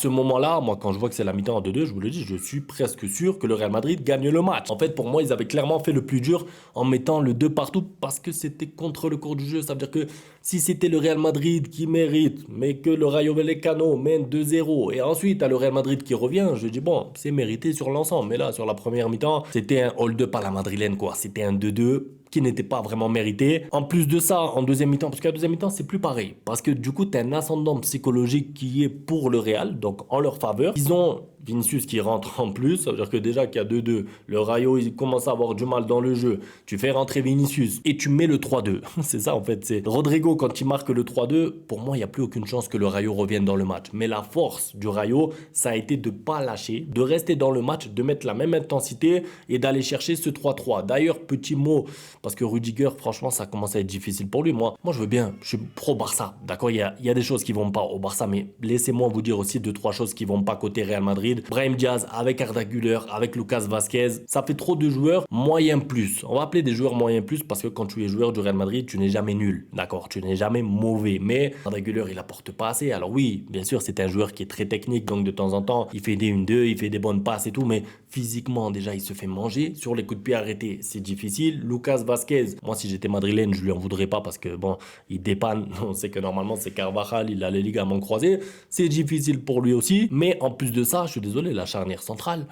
ce moment-là, moi, quand je vois que c'est la mi-temps à 2-2, je vous le dis, je suis presque sûr que le Real Madrid gagne le match. En fait, pour moi, ils avaient clairement fait le plus dur en mettant le 2 partout parce que c'était contre le cours du jeu. Ça veut dire que si c'était le Real Madrid qui mérite, mais que le Rayo Vallecano mène 2-0, et ensuite, t'as le Real Madrid qui revient, je dis, bon, c'est mérité sur l'ensemble. Mais là, sur la première mi-temps, c'était un hold-up à la madrilène, quoi. C'était un 2-2 qui n'était pas vraiment mérité. En plus de ça, en deuxième mi-temps, parce qu'à deuxième mi-temps, c'est plus pareil. Parce que du coup, tu as un ascendant psychologique qui est pour le Real, donc en leur faveur. Ils ont Vinicius qui rentre en plus, ça veut dire que déjà qu'il y a 2-2, le Rayo, il commence à avoir du mal dans le jeu. Tu fais rentrer Vinicius et tu mets le 3-2. C'est ça, en fait. C'est Rodrigo, quand il marque le 3-2, pour moi, il n'y a plus aucune chance que le Rayo revienne dans le match. Mais la force du Rayo, ça a été de ne pas lâcher, de rester dans le match, de mettre la même intensité et d'aller chercher ce 3-3. D'ailleurs, petit mot, parce que Rudiger, franchement, ça commence à être difficile pour lui. Moi je veux bien, je suis pro-Barça. D'accord, il y a des choses qui vont pas au Barça, mais laissez-moi vous dire aussi 2-3 choses qui vont pas côté Real Madrid. Brahim Diaz avec Arda Güler, avec Lucas Vazquez, ça fait trop de joueurs moyens plus. On va appeler des joueurs moyens plus parce que quand tu es joueur du Real Madrid, tu n'es jamais nul. D'accord, tu n'es jamais mauvais. Mais Arda Güler, il apporte pas assez. Alors oui, bien sûr, c'est un joueur qui est très technique, donc de temps en temps, il fait des 1-2, il fait des bonnes passes et tout, mais physiquement, déjà, il se fait manger. Sur les coups de pied arrêtés, c'est difficile. Lucas Vazquez, moi, si j'étais madrilène, je lui en voudrais pas parce que, bon, il dépanne. On sait que normalement, c'est Carvajal, il a les ligaments croisés. C'est difficile pour lui aussi. Mais en plus de ça, je suis désolé, la charnière centrale.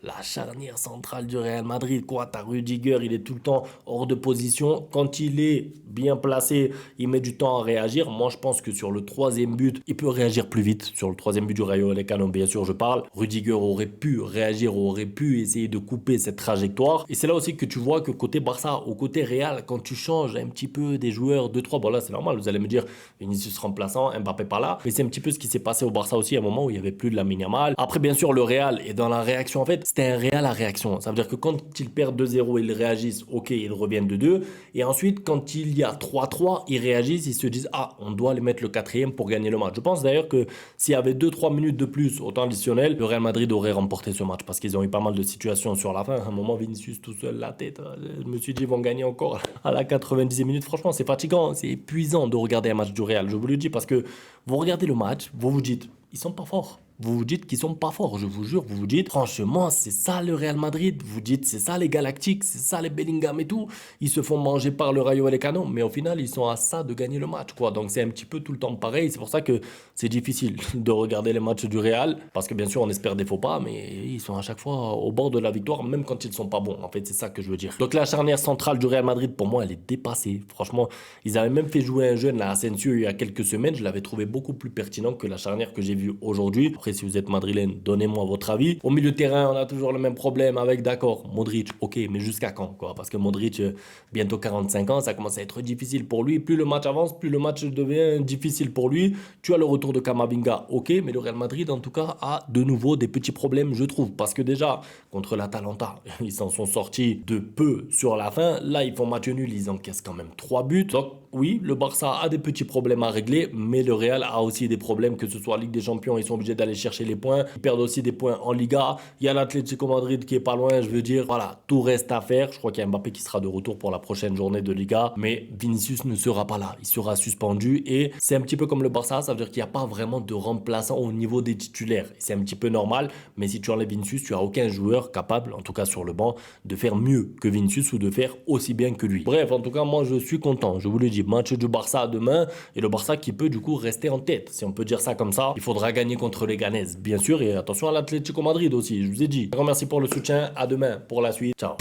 La charnière centrale du Real Madrid, quoi, t'as Rudiger, il est tout le temps hors de position. Quand il est bien placé, il met du temps à réagir. Moi, je pense que sur le troisième but, il peut réagir plus vite. Sur le troisième but du Rayo Vallecano, bien sûr, je parle. Rudiger aurait pu réagir, aurait pu essayer de couper cette trajectoire. Et c'est là aussi que tu vois que côté Barça, au côté Real, quand tu changes un petit peu des joueurs, 2-3, bon là, c'est normal, vous allez me dire, Vinicius remplaçant, Mbappé pas là. Mais c'est un petit peu ce qui s'est passé au Barça aussi à un moment où il n'y avait plus de Lamine Yamal. Après, bien sûr, le Real est dans la réaction, en fait. C'était un Real à réaction. Ça veut dire que quand ils perdent 2-0, ils réagissent, ok, ils reviennent de 2. Et ensuite, quand il y a 3-3, ils réagissent, ils se disent, ah, on doit les mettre le quatrième pour gagner le match. Je pense d'ailleurs que s'il y avait 2-3 minutes de plus au temps additionnel, le Real Madrid aurait remporté ce match parce qu'ils ont eu pas mal de situations sur la fin. À un moment, Vinicius tout seul, la tête. Je me suis dit, ils vont gagner encore à la 90e minute. Franchement, c'est fatigant, c'est épuisant de regarder un match du Real. Je vous le dis parce que vous regardez le match, vous vous dites, ils sont pas forts. Vous vous dites qu'ils sont pas forts, je vous jure, vous vous dites, franchement, c'est ça le Real Madrid, vous dites, c'est ça les Galactiques, c'est ça les Bellingham et tout, ils se font manger par le Rayo Vallecano, mais au final, ils sont à ça de gagner le match, quoi. Donc c'est un petit peu tout le temps pareil, c'est pour ça que c'est difficile de regarder les matchs du Real, parce que bien sûr, on espère des faux pas, mais ils sont à chaque fois au bord de la victoire, même quand ils sont pas bons, en fait, c'est ça que je veux dire. Donc la charnière centrale du Real Madrid, pour moi, elle est dépassée, franchement, ils avaient même fait jouer un jeune, là, Asensio, il y a quelques semaines, je l'avais trouvé beaucoup plus pertinent que la charnière que j'ai vue aujourd'hui. Après, si vous êtes madrilène, donnez-moi votre avis. Au milieu de terrain, on a toujours le même problème avec, d'accord, Modric, ok, mais jusqu'à quand, quoi? Parce que Modric, bientôt 45 ans, ça commence à être difficile pour lui. Plus le match avance, plus le match devient difficile pour lui. Tu as le retour de Camavinga, ok, mais le Real Madrid, en tout cas, a de nouveau des petits problèmes, je trouve. Parce que déjà, contre l'Atalanta, ils s'en sont sortis de peu sur la fin. Là, ils font match nul, ils encaissent quand même 3 buts. Donc, oui, le Barça a des petits problèmes à régler, mais le Real a aussi des problèmes, que ce soit Ligue des Champions, ils sont obligés d'aller chercher les points. Ils perdent aussi des points en Liga. Il y a l'Atlético Madrid qui est pas loin, je veux dire. Voilà, tout reste à faire. Je crois qu'il y a Mbappé qui sera de retour pour la prochaine journée de Liga, mais Vinicius ne sera pas là. Il sera suspendu et c'est un petit peu comme le Barça, ça veut dire qu'il n'y a pas vraiment de remplaçant au niveau des titulaires. C'est un petit peu normal, mais si tu enlèves Vinicius, tu n'as aucun joueur capable, en tout cas sur le banc, de faire mieux que Vinicius ou de faire aussi bien que lui. Bref, en tout cas, moi, je suis content. Je vous le dis, match du Barça demain et le Barça qui peut du coup rester en tête, si on peut dire ça comme ça. Il faudra gagner contre les Ganes, bien sûr, et attention à l'Atlético Madrid aussi, je vous ai dit. Merci pour le soutien, à demain pour la suite, ciao.